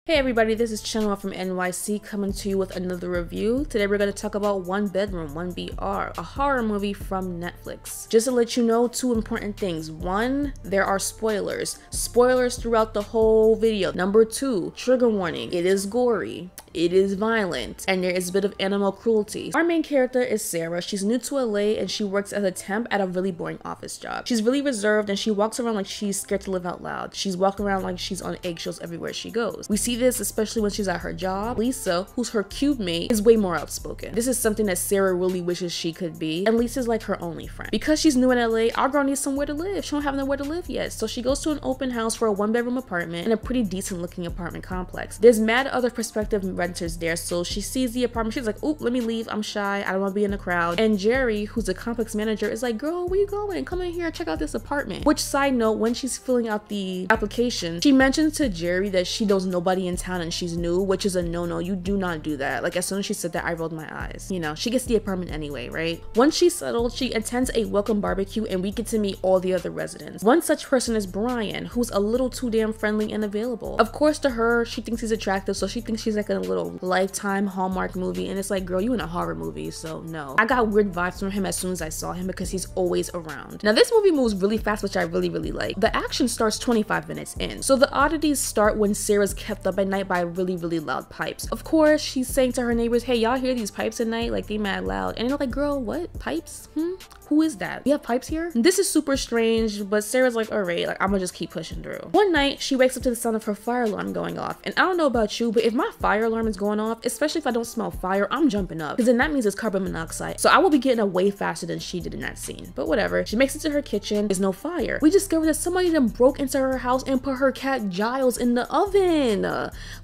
Hey everybody, this is Chenwa from NYC coming to you with another review. Today we're going to talk about One Bedroom, 1BR, a horror movie from Netflix. Just to let you know, two important things. One, there are spoilers. Spoilers throughout the whole video. Number two, trigger warning. It is gory. It is violent, and there is a bit of animal cruelty. Our main character is Sarah. She's new to LA and she works as a temp at a really boring office job. She's really reserved and she walks around like she's scared to live out loud. She's walking around like she's on eggshells everywhere she goes. We see this especially when she's at her job. Lisa, who's her cube mate, is way more outspoken. This is something that Sarah really wishes she could be, and Lisa's like her only friend. Because she's new in LA, our girl needs somewhere to live. She don't have nowhere to live yet, so she goes to an open house for a one-bedroom apartment in a pretty decent looking apartment complex. There's mad other prospective renters there, so she sees the apartment. She's like, oop, let me leave. I'm shy. I don't want to be in the crowd. And Jerry, who's the complex manager, is like, girl, where you going? Come in here and check out this apartment. Which, side note, when she's filling out the application, she mentions to Jerry that she knows nobody in town and she's new, which is a no-no. You do not do that. Like, as soon as she said that, I rolled my eyes. You know, she gets the apartment anyway, right? Once she's settled, she attends a welcome barbecue and we get to meet all the other residents. One such person is Brian, who's a little too damn friendly and available. Of course, to her, she thinks he's attractive, so she thinks she's like in a little Lifetime Hallmark movie, and it's like, girl, you in a horror movie, so no. I got weird vibes from him as soon as I saw him because he's always around. Now, this movie moves really fast, which I really like. The action starts 25 minutes in, so the oddities start when Sarah's kept up at night by really loud pipes. Of course, she's saying to her neighbors, hey, y'all hear these pipes at night? Like, they mad loud. And they're like, girl, what? Pipes? Who is that? We have pipes here? This is super strange, but Sarah's like, all right, like, I'm gonna just keep pushing through. One night, she wakes up to the sound of her fire alarm going off. And I don't know about you, but if my fire alarm is going off, especially if I don't smell fire, I'm jumping up. Because then that means it's carbon monoxide. So I will be getting up way faster than she did in that scene. But whatever. She makes it to her kitchen. There's no fire. We discover that somebody then broke into her house and put her cat Giles in the oven.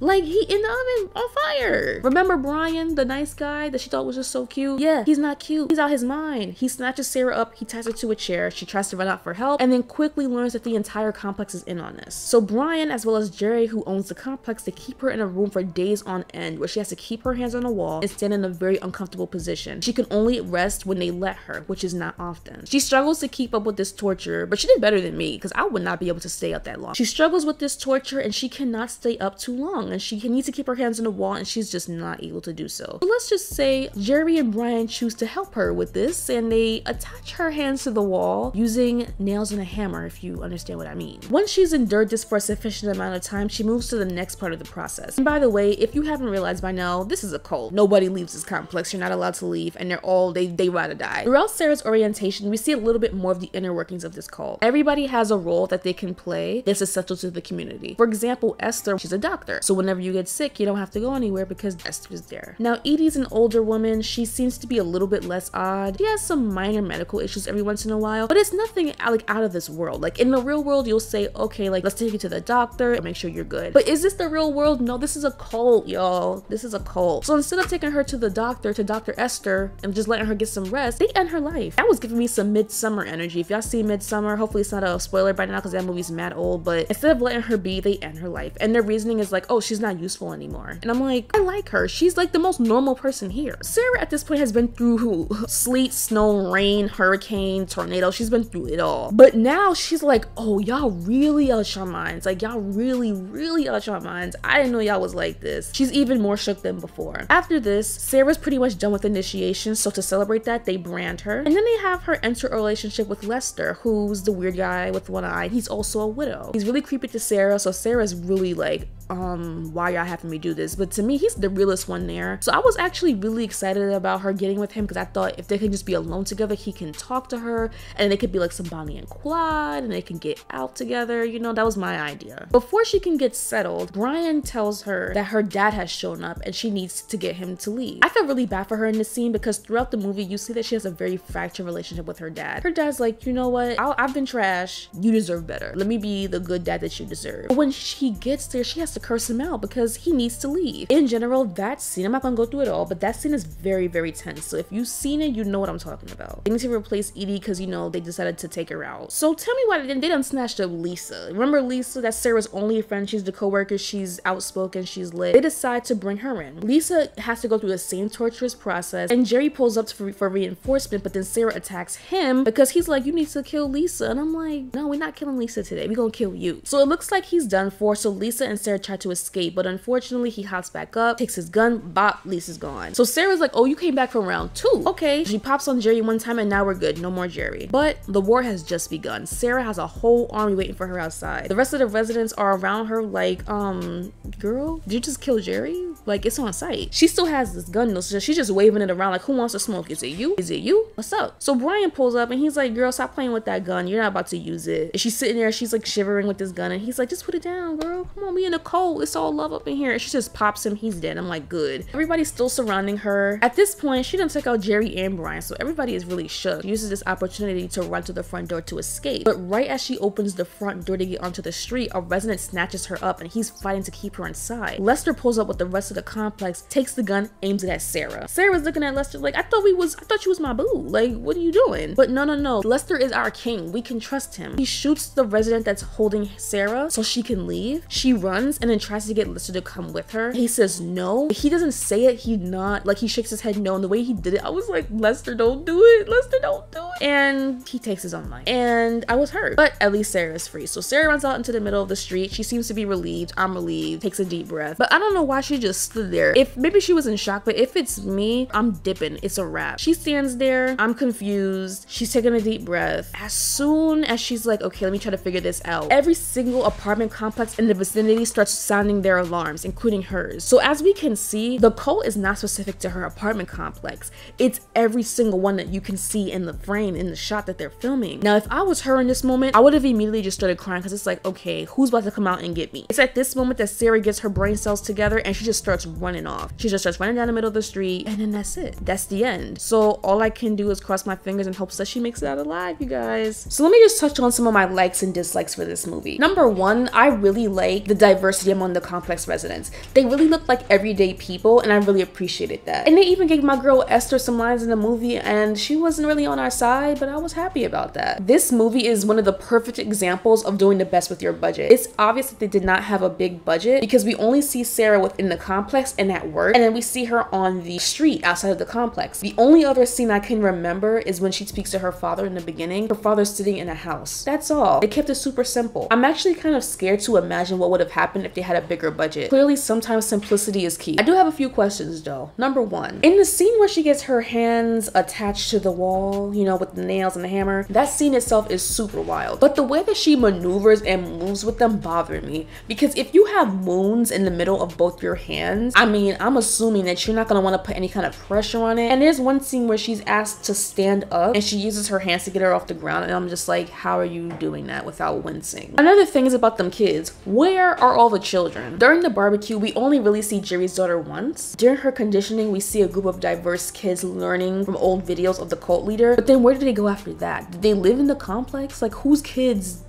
Like, he in the oven on fire. Remember Brian, the nice guy that she thought was just so cute? Yeah, he's not cute. He's out his mind. He snatches Sarah up, he ties her to a chair, she tries to run out for help, and then quickly learns that the entire complex is in on this. So Brian, as well as Jerry, who owns the complex, they keep her in a room for days on end where she has to keep her hands on the wall and stand in a very uncomfortable position. She can only rest when they let her, which is not often. She struggles to keep up with this torture, but she did better than me because I would not be able to stay up that long. She struggles with this torture and she cannot stay up too long, and she needs to keep her hands on the wall and she's just not able to do so. So let's just say Jerry and Brian choose to help her with this, and they attach her hands to the wall using nails and a hammer, if you understand what I mean. Once she's endured this for a sufficient amount of time, she moves to the next part of the process. And by the way, if you haven't realized by now, this is a cult. Nobody leaves this complex. You're not allowed to leave, and they rather die. Throughout Sarah's orientation, we see a little bit more of the inner workings of this cult. Everybody has a role that they can play that's essential to the community. For example, Esther, she's a doctor, so whenever you get sick, you don't have to go anywhere because Esther is there. Now, Edie's an older woman. She seems to be a little bit less odd. She has some minor medical issues every once in a while, but it's nothing like out of this world. Like, in the real world, you'll say, okay, like, let's take you to the doctor and make sure you're good. But is this the real world? No, this is a cult, y'all. This is a cult. So instead of taking her to the doctor, to Dr. Esther, and just letting her get some rest, they end her life. That was giving me some Midsummer energy. If y'all see Midsummer, hopefully it's not a spoiler by now because that movie's mad old, but instead of letting her be, they end her life. And their reasoning is like, oh, she's not useful anymore. And I'm like, I like her. She's like the most normal person here. Sarah at this point has been through sleet, snow, rain, hurricane, tornado. She's been through it all. But now she's like, oh, y'all really out your minds. Like, y'all really out your minds. I didn't know y'all was like this. She's even more shook than before. After this, Sarah's pretty much done with initiation, so to celebrate that, they brand her. And then they have her enter a relationship with Lester, who's the weird guy with one eye. He's also a widow. He's really creepy to Sarah, so Sarah's really like, why y'all having me do this? But to me, he's the realest one there. So I was actually really excited about her getting with him because I thought if they could just be alone together, he can talk to her and they could be like some Bonnie and Clyde and they can get out together. You know, that was my idea. Before she can get settled, Brian tells her that her dad has shown up and she needs to get him to leave. I feel really bad for her in this scene because throughout the movie, you see that she has a very fractured relationship with her dad. Her dad's like, you know what? I've been trash. You deserve better. Let me be the good dad that you deserve. But when she gets there, she has to curse him out because he needs to leave. In general, that scene, I'm not gonna go through it all, but that scene is very tense. So if you've seen it, you know what I'm talking about. They need to replace Edie because, you know, they decided to take her out. So tell me why they done snatched up Lisa. Remember Lisa? That's Sarah's only friend. She's the co-worker. She's outspoken. She's lit. They decide to bring her in. Lisa has to go through the same torturous process, and Jerry pulls up for reinforcement, but then Sarah attacks him because he's like, you need to kill Lisa. And I'm like, no, we're not killing Lisa today. We're gonna kill you. So it looks like he's done for. So Lisa and Sarah tried to escape, but unfortunately he hops back up, takes his gun, bop, Lisa's gone. So Sarah's like, oh, you came back from round 2. Okay. She pops on Jerry one time and now we're good. No more Jerry. But the war has just begun. Sarah has a whole army waiting for her outside. The rest of the residents are around her like, girl, did you just kill Jerry? Like, it's on sight. She still has this gun though, so she's just waving it around like, who wants to smoke? Is it you? Is it you? What's up? So Brian pulls up and he's like, girl, stop playing with that gun. You're not about to use it. And she's sitting there, she's like shivering with this gun and he's like, just put it down, girl. Come on, we in the cold. It's all love up in here. And she just pops him. He's dead. I'm like, good. Everybody's still surrounding her. At this point, she done took out Jerry and Brian, so everybody is really shook. She uses this opportunity to run to the front door to escape. But right as she opens the front door to get onto the street, a resident snatches her up and he's fighting to keep her inside. Lester pulls up with the rest of the complex, takes the gun, aims it at Sarah. Sarah's looking at Lester like, I thought you was my boo. Like, what are you doing? But no. Lester is our king. We can trust him. He shoots the resident that's holding Sarah so she can leave. She runs and then tries to get Lester to come with her. He says no. He doesn't say it. He shakes his head no. And the way he did it, I was like, Lester, don't do it. Lester, don't do it. And he takes his own life. And I was hurt. But at least Sarah is free. So Sarah runs out into the middle of the street. She seems to be relieved. I'm relieved. Takes a deep breath. But I don't know why she just stood there. Maybe she was in shock, but if it's me, I'm dipping. It's a wrap. She stands there. I'm confused. She's taking a deep breath. As soon as she's like, okay, let me try to figure this out, every single apartment complex in the vicinity starts sounding their alarms, including hers. So as we can see, the cult is not specific to her apartment complex. It's every single one that you can see in the frame, in the shot that they're filming. Now, if I was her in this moment, I would have immediately just started crying because it's like, okay, who's about to come out and get me? It's at this moment that Sarah gets her brain cells together and she just starts running off. She just starts running down the middle of the street and then that's it. That's the end. So all I can do is cross my fingers in hopes that she makes it out alive, you guys. So let me just touch on some of my likes and dislikes for this movie. Number one, I really like the diversity among the complex residents. They really look like everyday people and I really appreciated that. And they even gave my girl Esther some lines in the movie and she wasn't really on our side, but I was happy about that. This movie is one of the perfect examples of doing the best with your budget. It's obvious that they did not have a big budget because we only see Sarah within the complex and at work, and then we see her on the street outside of the complex. The only other scene I can remember is when she speaks to her father in the beginning. Her father's sitting in a house. That's all. They kept it super simple. I'm actually kind of scared to imagine what would have happened if they had a bigger budget. Clearly, sometimes simplicity is key. I do have a few questions though. Number one, in the scene where she gets her hands attached to the wall, you know, with the nails and the hammer, that scene itself is super wild. But the way that she maneuvers and moves with them bothered me, because if you have wounds in the middle of both your hands, I mean, I'm assuming that you're not going to want to put any kind of pressure on it. And there's one scene where she's asked to stand up and she uses her hands to get her off the ground, and I'm just like, how are you doing that without wincing? Another thing is about them kids. Where are all the children? During the barbecue, we only really see Jerry's daughter once. During her conditioning, we see a group of diverse kids learning from old videos of the cult leader, but then where did they go after that? Did they live in the complex? Like, whose kids?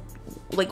Like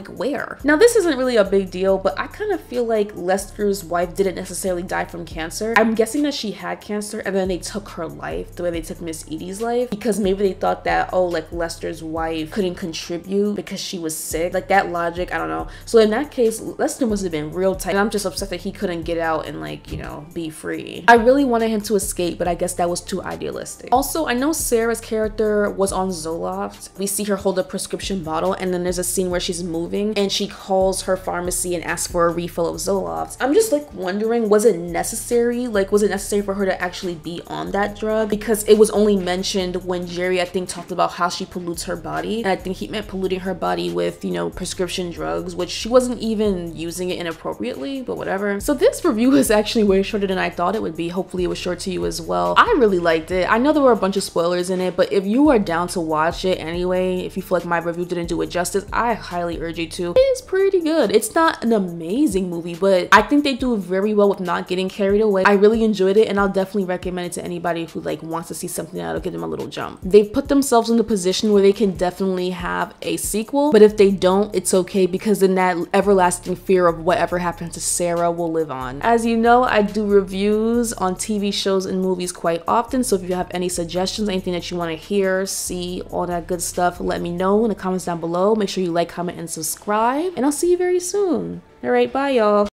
where? Now this isn't really a big deal, but I kind of feel like Lester's wife didn't necessarily die from cancer. I'm guessing that she had cancer and then they took her life the way they took Miss Edie's life, because maybe they thought that, oh, like Lester's wife couldn't contribute because she was sick. Like that logic, I don't know. So in that case, Lester must have been real tight, and I'm just upset that he couldn't get out and, like, you know, be free. I really wanted him to escape, but I guess that was too idealistic. Also, I know Sarah's character was on Zoloft. We see her hold a prescription bottle, and then there's a scene where she's moving and she calls her pharmacy and asks for a refill of Zoloft. I'm just like wondering, was it necessary? Like, was it necessary for her to actually be on that drug? Because it was only mentioned when Jerry, I think, talked about how she pollutes her body, and I think he meant polluting her body with, you know, prescription drugs, which she wasn't even using it inappropriately, but whatever. So this review is actually way shorter than I thought it would be. Hopefully it was short to you as well. I really liked it. I know there were a bunch of spoilers in it, but if you are down to watch it anyway, if you feel like my review didn't do it justice, I highly urge you to. It is pretty good. It's not an amazing movie, but I think they do very well with not getting carried away. I really enjoyed it, and I'll definitely recommend it to anybody who like wants to see something that'll give them a little jump. They've put themselves in the position where they can definitely have a sequel, but if they don't, it's okay, because then that everlasting fear of whatever happened to Sarah will live on. As you know, I do reviews on TV shows and movies quite often, so if you have any suggestions, anything that you want to hear, see, all that good stuff, let me know in the comments down below. Make sure you like, comment, and subscribe, and I'll see you very soon. All right, bye y'all.